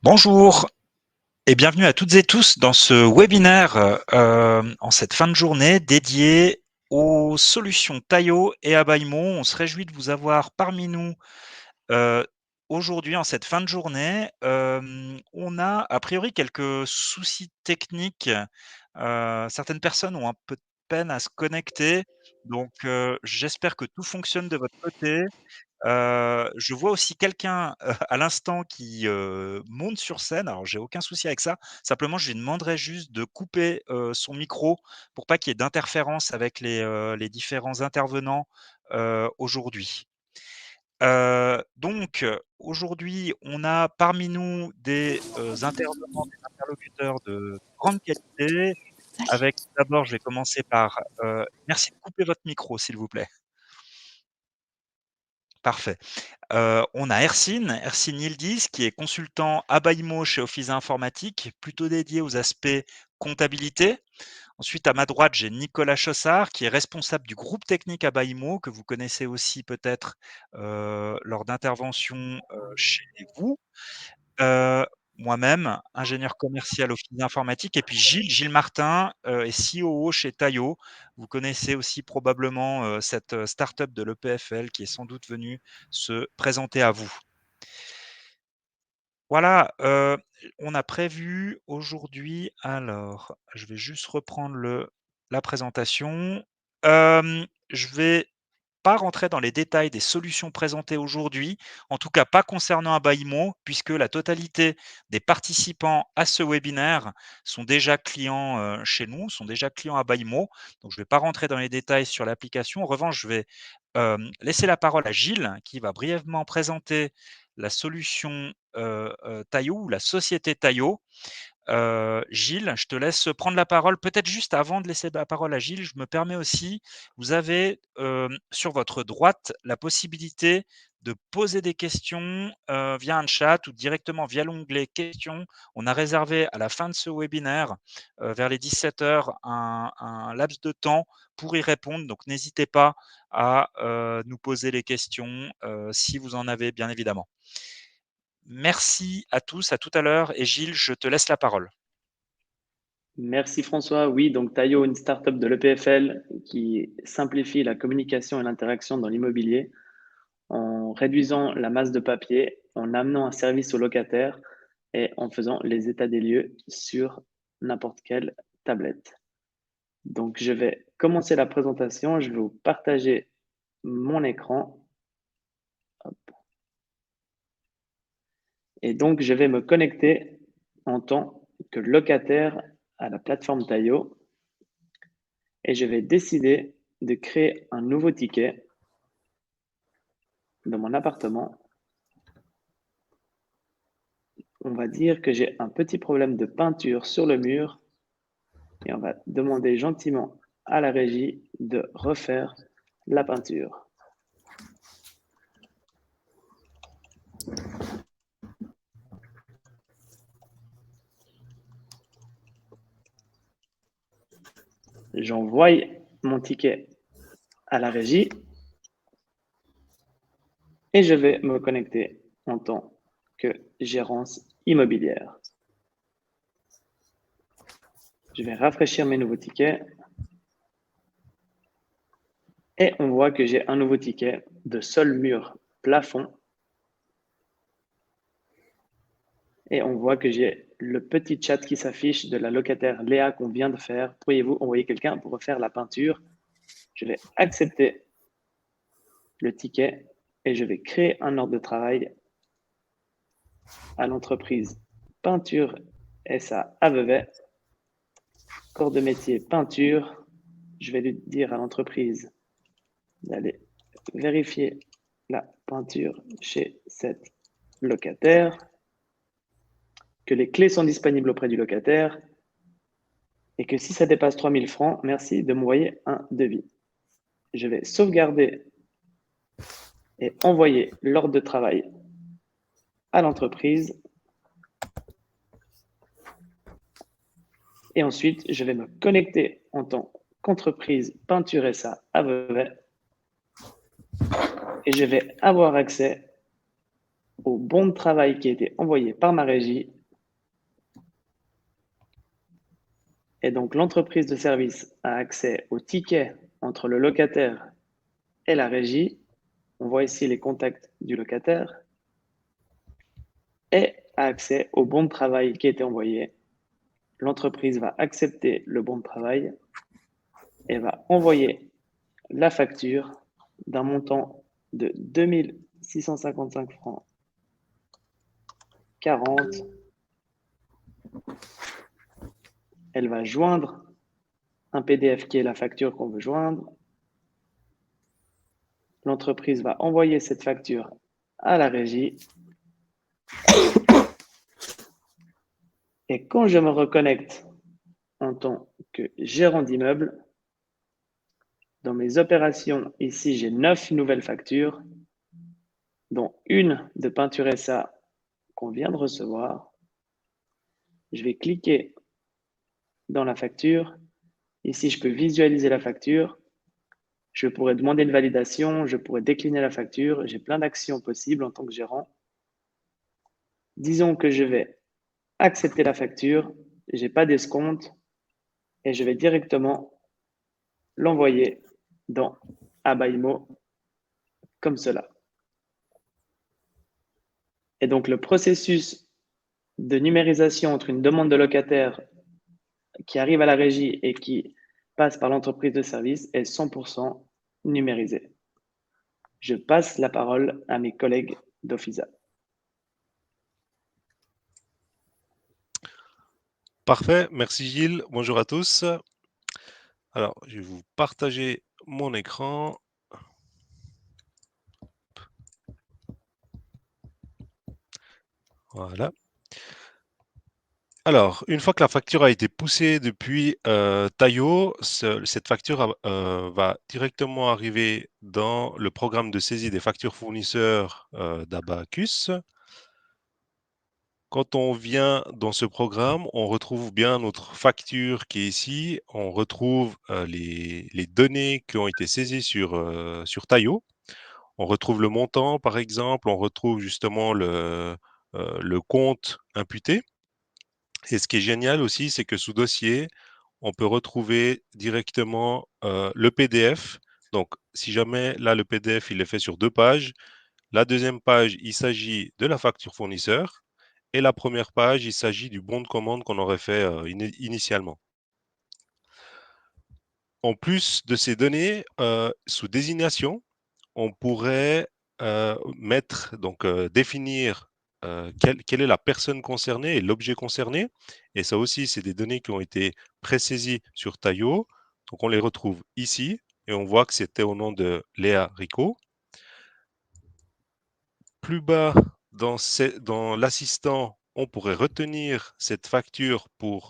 Bonjour et bienvenue à toutes et tous dans ce webinaire, en cette fin de journée dédié aux solutions Taio et Abaimo. On se réjouit de vous avoir parmi nous, heu, aujourd'hui en cette fin de journée. On a priori quelques soucis techniques, certaines personnes ont un peu de peine à se connecter, donc j'espère que tout fonctionne de votre côté. Je vois aussi quelqu'un, à l'instant qui, monte sur scène. Alors j'ai aucun souci avec ça. Simplement, je lui demanderai juste de couper, son micro pour pas qu'il y ait d'interférence avec les différents intervenants, aujourd'hui. Aujourd'hui, on a parmi nous des, intervenants, des interlocuteurs de grande qualité avec d'abord, je vais commencer par, merci de couper votre micro s'il vous plaît. Parfait. On a Ercine Yildiz qui est consultant Abaïmo chez Office Informatique, plutôt dédié aux aspects comptabilité. Ensuite, à ma droite, j'ai Nicolas Chossard qui est responsable du groupe technique Abaïmo, que vous connaissez aussi peut-être, lors d'interventions, chez vous. Heu, Moi-même, ingénieur commercial au Office Informatique et puis Gilles Martin, est COO chez Taio. Vous connaissez aussi probablement, cette, start-up de l'EPFL qui est sans doute venue se présenter à vous. Voilà, on a prévu aujourd'hui alors, je vais juste reprendre la présentation. Je vais pas rentrer dans les détails des solutions présentées aujourd'hui, en tout cas pas concernant Abaïmo, puisque la totalité des participants à ce webinaire sont déjà clients, chez nous, sont déjà clients Abaïmo. Donc je ne vais pas rentrer dans les détails sur l'application. En revanche, je vais, laisser la parole à Gilles, qui va brièvement présenter la solution, Taio ou la société Taio. Gilles, je te laisse prendre la parole. Peut-être juste avant de laisser la parole à Gilles, je me permets aussi, vous avez, sur votre droite la possibilité de poser des questions, via un chat ou directement via l'onglet questions. On a réservé à la fin de ce webinaire, vers les 17 h, un laps de temps pour y répondre. Donc n'hésitez pas à, nous poser les questions, si vous en avez bien évidemment. Merci à tous, à tout à l'heure et Gilles, je te laisse la parole. Merci François. Oui, donc Taio, une startup de l'EPFL qui simplifie la communication et l'interaction dans l'immobilier en réduisant la masse de papier, en amenant un service aux locataires et en faisant les états des lieux sur n'importe quelle tablette. Donc, je vais commencer la présentation. Je vais vous partager mon écran. Hop. Et donc, je vais me connecter en tant que locataire à la plateforme Taio et je vais décider de créer un nouveau ticket dans mon appartement. On va dire que j'ai un petit problème de peinture sur le mur et on va demander gentiment à la régie de refaire la peinture. J'envoie mon ticket à la régie et je vais me connecter en tant que gérance immobilière. Je vais rafraîchir mes nouveaux tickets et on voit que j'ai un nouveau ticket de sol mur plafond et on voit que j'ai le petit chat qui s'affiche de la locataire Léa qu'on vient de faire. Pourriez-vous envoyer quelqu'un pour refaire la peinture? Je vais accepter le ticket et je vais créer un ordre de travail à l'entreprise Peinture SA à Vevey. Corps de métier peinture. Je vais lui dire à l'entreprise d'aller vérifier la peinture chez cette locataire, que les clés sont disponibles auprès du locataire et que si ça dépasse 3 000 francs, merci de m'envoyer un devis. Je vais sauvegarder et envoyer l'ordre de travail à l'entreprise. Et ensuite, je vais me connecter en tant qu'entreprise Peinture SA à Vevey et je vais avoir accès au bon de travail qui a été envoyé par ma régie Et donc, l'entreprise de service a accès au ticket entre le locataire et la régie. On voit ici les contacts du locataire et a accès au bon de travail qui a été envoyé. L'entreprise va accepter le bon de travail et va envoyer la facture d'un montant de 2655 francs 40. Elle va joindre un PDF qui est la facture qu'on veut joindre. L'entreprise va envoyer cette facture à la régie. Et quand je me reconnecte en tant que gérant d'immeuble, dans mes opérations, ici, j'ai 9 nouvelles factures, dont une de Peinture SA qu'on vient de recevoir. Je vais cliquer dans la facture. Ici, je peux visualiser la facture. Je pourrais demander une validation, je pourrais décliner la facture. J'ai plein d'actions possibles en tant que gérant. Disons que je vais accepter la facture, je n'ai pas d'escompte et je vais directement l'envoyer dans Abaimo comme cela. Et donc, le processus de numérisation entre une demande de locataire qui arrive à la régie et qui passe par l'entreprise de service est 100% numérisé. Je passe la parole à mes collègues d'Offiza. Parfait, merci Gilles. Bonjour à tous. Alors, je vais vous partager mon écran. Voilà. Alors, une fois que la facture a été poussée depuis Tayo, cette facture va directement arriver dans le programme de saisie des factures fournisseurs d'Abacus. Quand on vient dans ce programme, on retrouve bien notre facture qui est ici. On retrouve les données qui ont été saisies sur Tayo. On retrouve le montant, par exemple. On retrouve justement le compte imputé. Et ce qui est génial aussi, c'est que sous dossier, on peut retrouver directement le PDF. Donc, si jamais là, le PDF, il est fait sur 2 pages, la deuxième page, il s'agit de la facture fournisseur. Et la première page, il s'agit du bon de commande qu'on aurait fait initialement. En plus de ces données, sous désignation, on pourrait mettre, donc définir quelle est la personne concernée et l'objet concerné. Et ça aussi, c'est des données qui ont été pré-saisies sur Tayo. Donc on les retrouve ici et on voit que c'était au nom de Léa Rico. Plus bas dans l'assistant, on pourrait retenir cette facture pour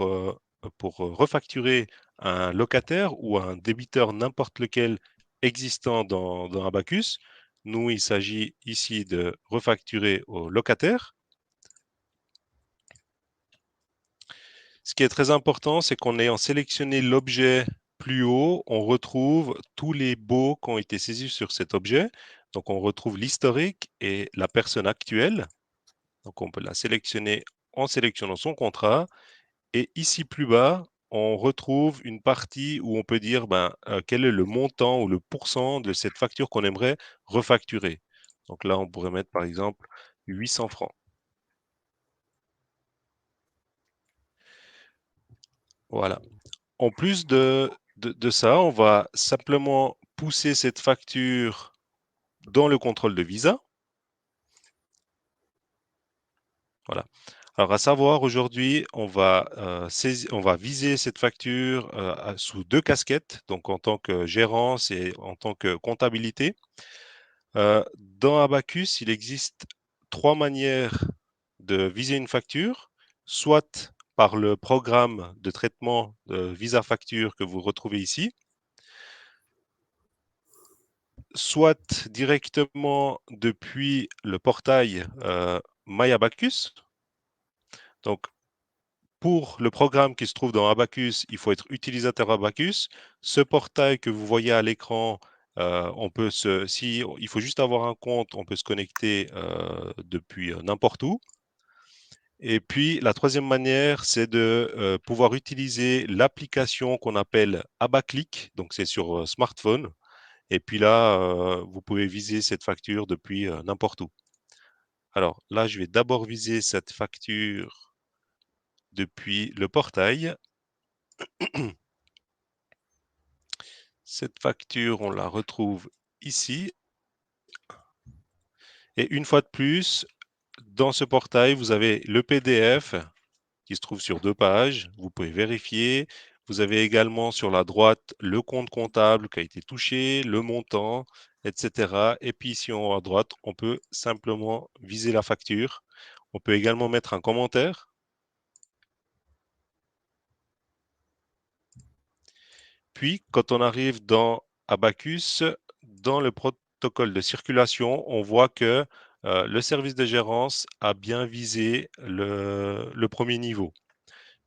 refacturer un locataire ou un débiteur n'importe lequel existant dans Abacus. Nous, il s'agit ici de refacturer au locataire. Ce qui est très important, c'est qu'en ayant sélectionné l'objet plus haut, on retrouve tous les baux qui ont été saisis sur cet objet. Donc, on retrouve l'historique et la personne actuelle. Donc, on peut la sélectionner en sélectionnant son contrat. Et ici, plus bas, on retrouve une partie où on peut dire quel est le montant ou le pourcent de cette facture qu'on aimerait refacturer. Donc là, on pourrait mettre par exemple 800 francs. Voilà. En plus de ça, on va simplement pousser cette facture dans le contrôle de visa. Voilà. Alors, à savoir, aujourd'hui, on va viser cette facture sous 2 casquettes, donc en tant que gérance et en tant que comptabilité. Dans Abacus, il existe 3 manières de viser une facture, soit par le programme de traitement de Visa Facture que vous retrouvez ici, soit directement depuis le portail MyAbacus. Donc, pour le programme qui se trouve dans Abacus, il faut être utilisateur Abacus. Ce portail que vous voyez à l'écran, il faut juste avoir un compte, on peut se connecter depuis n'importe où. Et puis, la troisième manière, c'est de pouvoir utiliser l'application qu'on appelle Abaclick. Donc, c'est sur smartphone. Et puis là, vous pouvez viser cette facture depuis n'importe où. Alors là, je vais d'abord viser cette facture depuis le portail. Cette facture, on la retrouve ici. Et une fois de plus, dans ce portail, vous avez le PDF qui se trouve sur 2 pages. Vous pouvez vérifier. Vous avez également sur la droite le compte comptable qui a été touché, le montant, etc. Et puis ici en haut à droite, on peut simplement viser la facture. On peut également mettre un commentaire. Puis, quand on arrive dans Abacus, dans le protocole de circulation, on voit que le service de gérance a bien visé le premier niveau.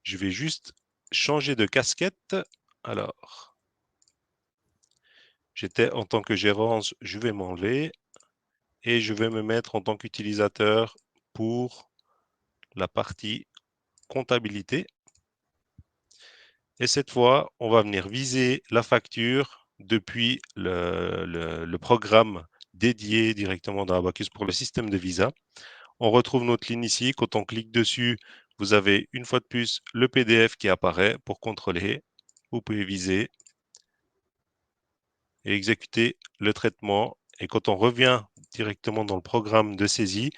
Je vais juste changer de casquette. Alors, j'étais en tant que gérance, je vais m'enlever et je vais me mettre en tant qu'utilisateur pour la partie comptabilité. Et cette fois, on va venir viser la facture depuis le programme dédié directement dans Abacus pour le système de visa. On retrouve notre ligne ici. Quand on clique dessus, vous avez une fois de plus le PDF qui apparaît pour contrôler. Vous pouvez viser et exécuter le traitement. Et quand on revient directement dans le programme de saisie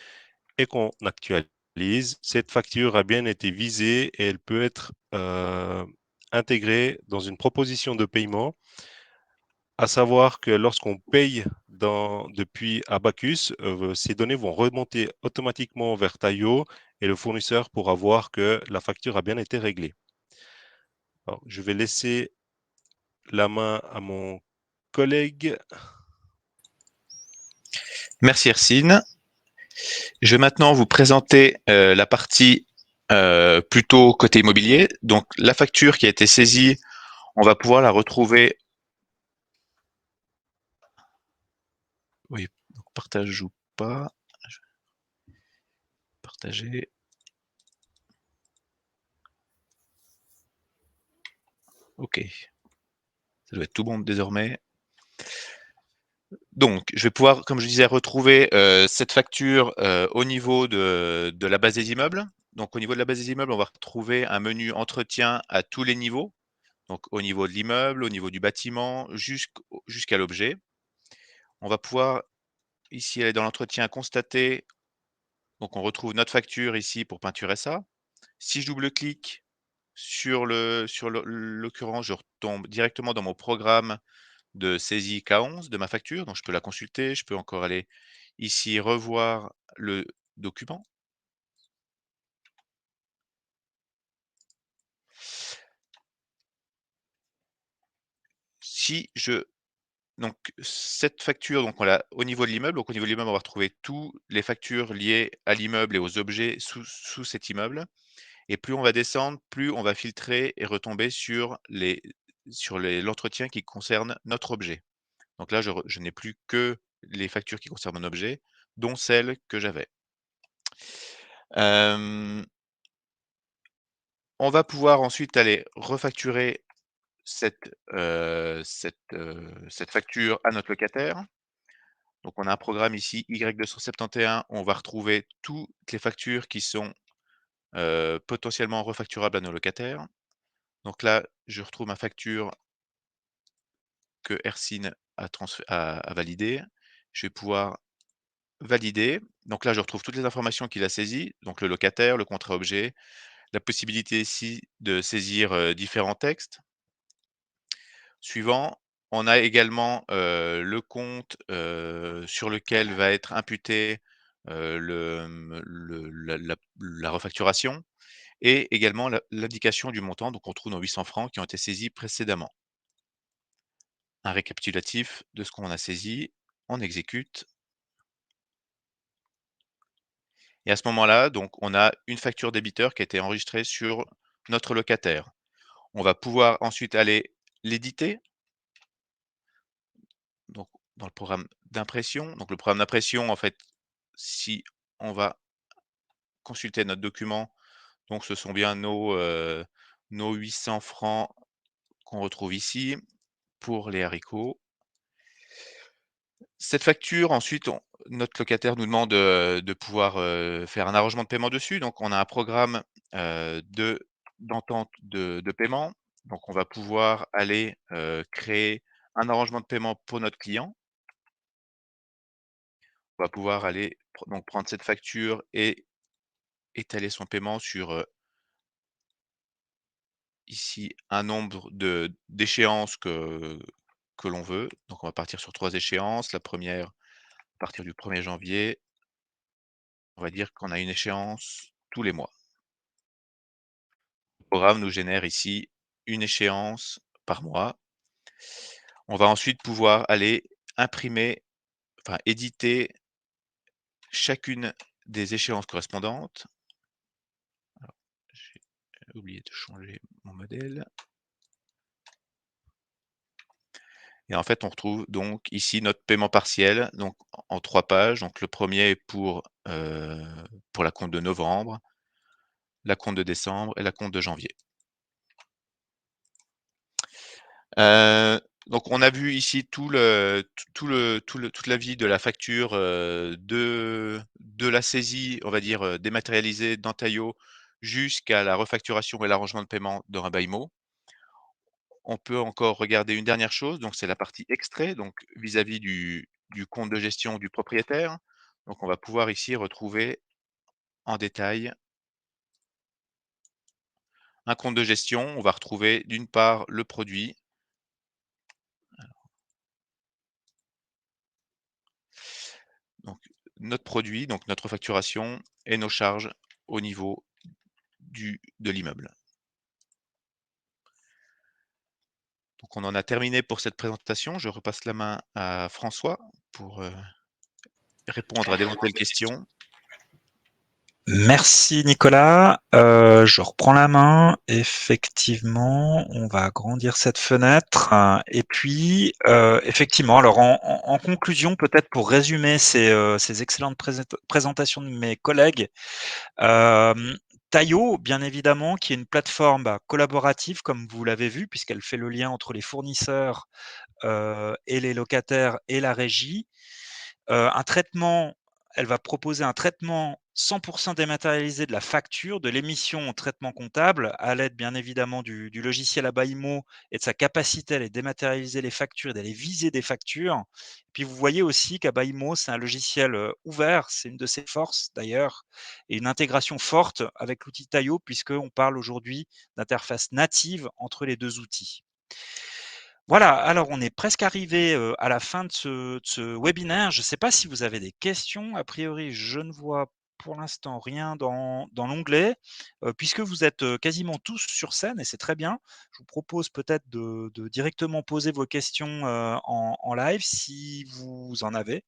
et qu'on actualise, cette facture a bien été visée et elle peut être intégrée dans une proposition de paiement. À savoir que lorsqu'on paye depuis Abacus, ces données vont remonter automatiquement vers Taio et le fournisseur pourra voir que la facture a bien été réglée. Alors, je vais laisser la main à mon collègue. Merci Hercine. Je vais maintenant vous présenter la partie plutôt côté immobilier. Donc la facture qui a été saisie, on va pouvoir la retrouver. Oui, donc partage ou pas. Partager. Ok. Ça doit être tout bon désormais. Donc, je vais pouvoir, comme je disais, retrouver cette facture au niveau de la base des immeubles. Donc, au niveau de la base des immeubles, on va retrouver un menu entretien à tous les niveaux. Donc, au niveau de l'immeuble, au niveau du bâtiment, jusqu'à l'objet. On va pouvoir, ici, aller dans l'entretien, constater. Donc, on retrouve notre facture ici pour Peinture SA. Si je double-clique sur l'occurrence, je retombe directement dans mon programme de saisie K11 de ma facture, donc je peux la consulter, je peux encore aller ici revoir le document. Si je donc cette facture, donc on l'a au niveau de l'immeuble, donc au niveau de l'immeuble, on va retrouver tous les factures liées à l'immeuble et aux objets sous cet immeuble et plus on va descendre, plus on va filtrer et retomber l'entretien qui concerne notre objet. Donc là, je n'ai plus que les factures qui concernent mon objet, dont celles que j'avais. On va pouvoir ensuite aller refacturer cette facture à notre locataire. Donc on a un programme ici Y271, on va retrouver toutes les factures qui sont, potentiellement refacturables à nos locataires. Donc là, je retrouve ma facture que Hercine a validée. Je vais pouvoir valider. Donc là, je retrouve toutes les informations qu'il a saisies, donc le locataire, le contrat objet, la possibilité ici de saisir, différents textes. Suivant, on a également, le compte, sur lequel va être imputé, la refacturation et également l'indication du montant, donc on trouve nos 800 francs qui ont été saisis précédemment. Un récapitulatif de ce qu'on a saisi, on exécute et à ce moment-là, donc on a une facture débiteur qui a été enregistrée sur notre locataire. On va pouvoir ensuite aller l'éditer. Donc, dans le programme d'impression. Donc, le programme d'impression, en fait, si on va consulter notre document. Donc ce sont bien nos 800 francs qu'on retrouve ici pour les haricots. Cette facture ensuite notre locataire nous demande, de pouvoir, faire un arrangement de paiement dessus. Donc on a un programme, d'entente de paiement. Donc on va pouvoir aller, créer un arrangement de paiement pour notre client. On va pouvoir aller donc prendre cette facture et étaler son paiement sur, ici un nombre d'échéances que l'on veut. Donc on va partir sur 3 échéances. La première à partir du 1er janvier, on va dire qu'on a une échéance tous les mois. Le programme nous génère ici une échéance par mois. On va ensuite pouvoir aller imprimer, enfin éditer chacune des échéances correspondantes. Alors, j'ai oublié de changer mon modèle. Et en fait, on retrouve donc ici notre paiement partiel, donc en 3 pages. Donc le premier est pour la compte de novembre, la compte de décembre et la compte de janvier. Donc on a vu ici toute la vie de la facture, de la saisie, on va dire, dématérialisée dans Taillot jusqu'à la refacturation et l'arrangement de paiement dans un BAIMO. On peut encore regarder une dernière chose, donc c'est la partie extrait, donc vis-à-vis du compte de gestion du propriétaire. Donc on va pouvoir ici retrouver en détail un compte de gestion. On va retrouver d'une part le produit. Donc notre produit, donc notre facturation et nos charges au niveau de l'immeuble. Donc on en a terminé pour cette présentation. Je repasse la main à François pour, répondre à d'éventuelles questions. Merci Nicolas. Je reprends la main. Effectivement, on va agrandir cette fenêtre. Et puis, effectivement, alors en conclusion, peut-être pour résumer ces excellentes présentations de mes collègues, Taillot, bien évidemment, qui est une plateforme collaborative, comme vous l'avez vu, puisqu'elle fait le lien entre les fournisseurs et les locataires et la régie. Un traitement, elle va proposer un traitement 100 dématérialisé de la facture, de l'émission au traitement comptable, à l'aide bien évidemment du logiciel Abaimo et de sa capacité à les dématérialiser les factures et d'aller viser des factures. Puis vous voyez aussi qu'Abaimo, c'est un logiciel ouvert, c'est une de ses forces d'ailleurs, et une intégration forte avec l'outil Taillot, puisqu'on parle aujourd'hui d'interface native entre les deux outils. Voilà, alors on est presque arrivé, à la fin de ce webinaire. Je ne sais pas si vous avez des questions. A priori, je ne vois pour l'instant rien dans l'onglet. Puisque vous êtes, quasiment tous sur scène et c'est très bien, je vous propose peut-être de directement poser vos questions, en live si vous en avez.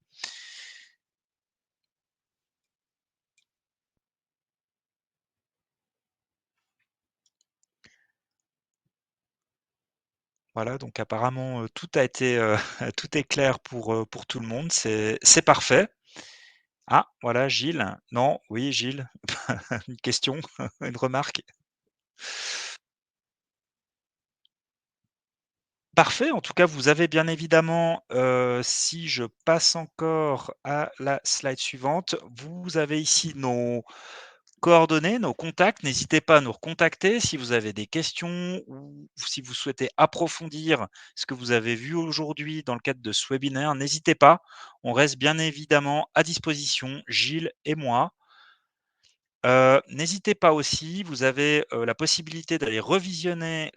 Voilà, donc apparemment, tout a été, tout est clair pour tout le monde, c'est parfait. Ah, voilà, Gilles. Non, oui, Gilles, une question, une remarque? Parfait, en tout cas, vous avez bien évidemment, si je passe encore à la slide suivante, vous avez ici nos coordonnées, nos contacts. N'hésitez pas à nous recontacter si vous avez des questions ou si vous souhaitez approfondir ce que vous avez vu aujourd'hui dans le cadre de ce webinaire. N'hésitez pas, on reste bien évidemment à disposition, Gilles et moi. N'hésitez pas aussi, vous avez, la possibilité d'aller revisionner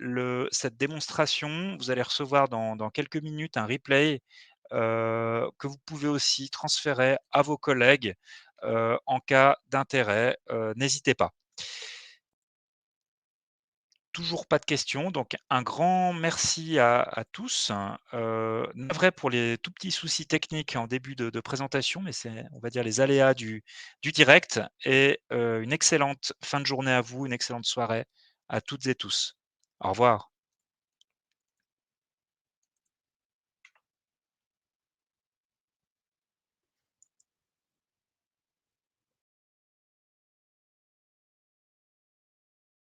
cette démonstration. Vous allez recevoir dans quelques minutes un replay, que vous pouvez aussi transférer à vos collègues, en cas d'intérêt, n'hésitez pas. Toujours pas de questions, donc un grand merci à tous. Navré pour les tout petits soucis techniques en début de présentation, mais c'est, on va dire, les aléas du direct et une excellente fin de journée à vous, une excellente soirée à toutes et tous. Au revoir.